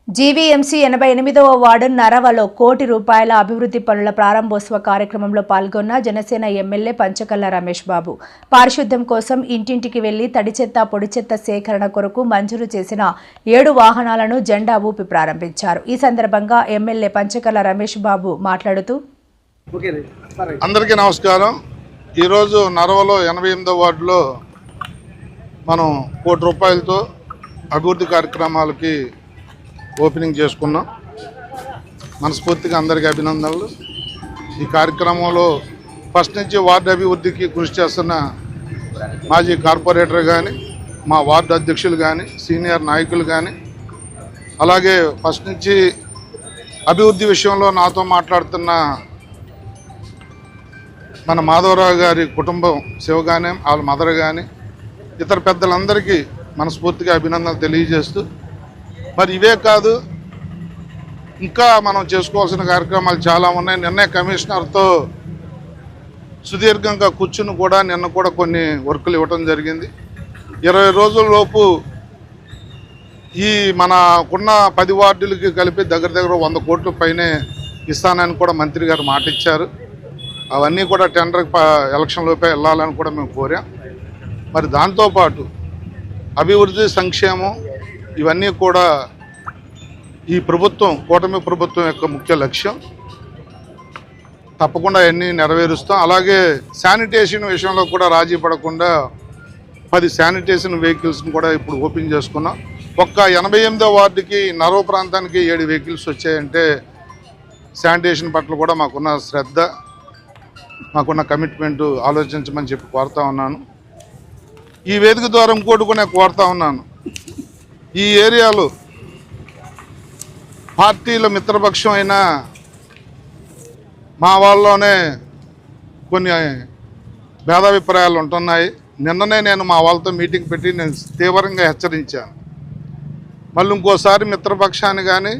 GVMC 88వ ward నరవలో కోటి రూపాయల అభివృద్ధి పనుల ప్రారంభోత్సవ కార్యక్రమంలో పాల్గొన్న జనసేన ఎమ్మెల్యే పంచకల్ల రమేష్ బాబు పారిశుద్ధ్యం కోసం ఇంటింటికి వెళ్లి తడి చెత్త పొడి చెత్త సేకరణ కొరకు మంజూరు చేసిన 7 వాహనాలను జెండా ఊపి ప్రారంభించారు। ఈ సందర్భంగా ఎమ్మెల్యే పంచకల్ల రమేష్ బాబు మాట్లాడుతూ అందరికీ నమస్కారం। ఈ రోజు నరవలో 88వ వార్డులో మనం కోటి రూపాయలతో అభివృద్ధి కార్యక్రమాలకి ఓపెనింగ్ చేసుకున్నాం। మనస్ఫూర్తిగా అందరికీ అభినందనలు। ఈ కార్యక్రమంలో ఫస్ట్ నుంచి వార్డు అభివృద్ధికి కృషి చేస్తున్న మాజీ కార్పొరేటర్ కానీ, మా వార్డు అధ్యక్షులు కానీ, సీనియర్ నాయకులు కానీ, అలాగే ఫస్ట్ నుంచి అభివృద్ధి విషయంలో నాతో మాట్లాడుతున్న మన మాధవరావు గారి కుటుంబం శివగానే, వాళ్ళ మదర్ కానీ, ఇతర పెద్దలందరికీ మనస్ఫూర్తిగా అభినందనలు తెలియజేస్తూ, మరి ఇవే కాదు ఇంకా మనం చేసుకోవాల్సిన కార్యక్రమాలు చాలా ఉన్నాయి। నిన్నే కమిషనర్తో సుదీర్ఘంగా కూర్చుని కూడా నిన్న కూడా కొన్ని వర్కులు ఇవ్వడం జరిగింది। 20 రోజుల లోపు ఈ మనకున్న 10 వార్డులకి కలిపి దగ్గర 100 కోట్ల పైనే ఇస్తానని కూడా మంత్రి గారు మాట ఇచ్చారు। అవన్నీ కూడా టెండర్ ఎలక్షన్ లోపే వెళ్ళాలని కూడా మేము కోరాం। మరి దాంతోపాటు అభివృద్ధి సంక్షేమం ఇవన్నీ కూడా ఈ ప్రభుత్వం, కూటమి ప్రభుత్వం యొక్క ముఖ్య లక్ష్యం। తప్పకుండా అన్నీ నెరవేరుస్తాం। అలాగే శానిటేషన్ విషయంలో కూడా రాజీ పడకుండా 10 శానిటేషన్ వెహికల్స్ని కూడా ఇప్పుడు ఓపెన్ చేసుకున్నాం। ఒక్క 88వ వార్డుకి నరవ ప్రాంతానికి 7 వెహికల్స్ వచ్చాయంటే శానిటేషన్ పట్ల కూడా మాకున్న శ్రద్ధ, మాకున్న కమిట్మెంటు ఆలోచించమని చెప్పి కోరుతా ఉన్నాను। ఈ వేదిక ద్వారా ఇంకోటి కూడా కోరుతా ఉన్నాను, ఈ ఏరియాలో పార్టీల మిత్రపక్షం అయిన మా వాళ్ళలోనే కొన్ని భేదాభిప్రాయాలు ఉంటున్నాయి। నిన్ననే నేను మా వాళ్ళతో మీటింగ్ పెట్టి నేను తీవ్రంగా హెచ్చరించాను। మళ్ళీ ఇంకోసారి మిత్రపక్షాన్ని కానీ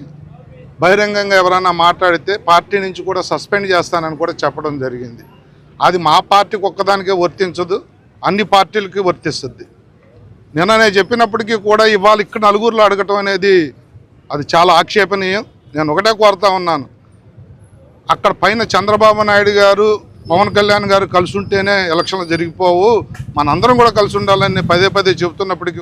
బహిరంగంగా ఎవరైనా మాట్లాడితే పార్టీ నుంచి కూడా సస్పెండ్ చేస్తానని కూడా చెప్పడం జరిగింది। అది మా పార్టీకి ఒక్కదానికే వర్తించదు, అన్ని పార్టీలకి వర్తిస్తుంది। నిన్ననే చెప్పినప్పటికీ కూడా ఇవాళ ఇక్కడ నలుగురిలో అడగటం అనేది అది చాలా ఆక్షేపణీయం। నేను ఒకటే కోరుతా ఉన్నాను, అక్కడ పైన చంద్రబాబు నాయుడు గారు, పవన్ కళ్యాణ్ గారు కలిసి ఉంటేనే ఎలక్షన్లు జరిగిపోవు, మనందరం కూడా కలిసి ఉండాలని పదే చెబుతున్నప్పటికీ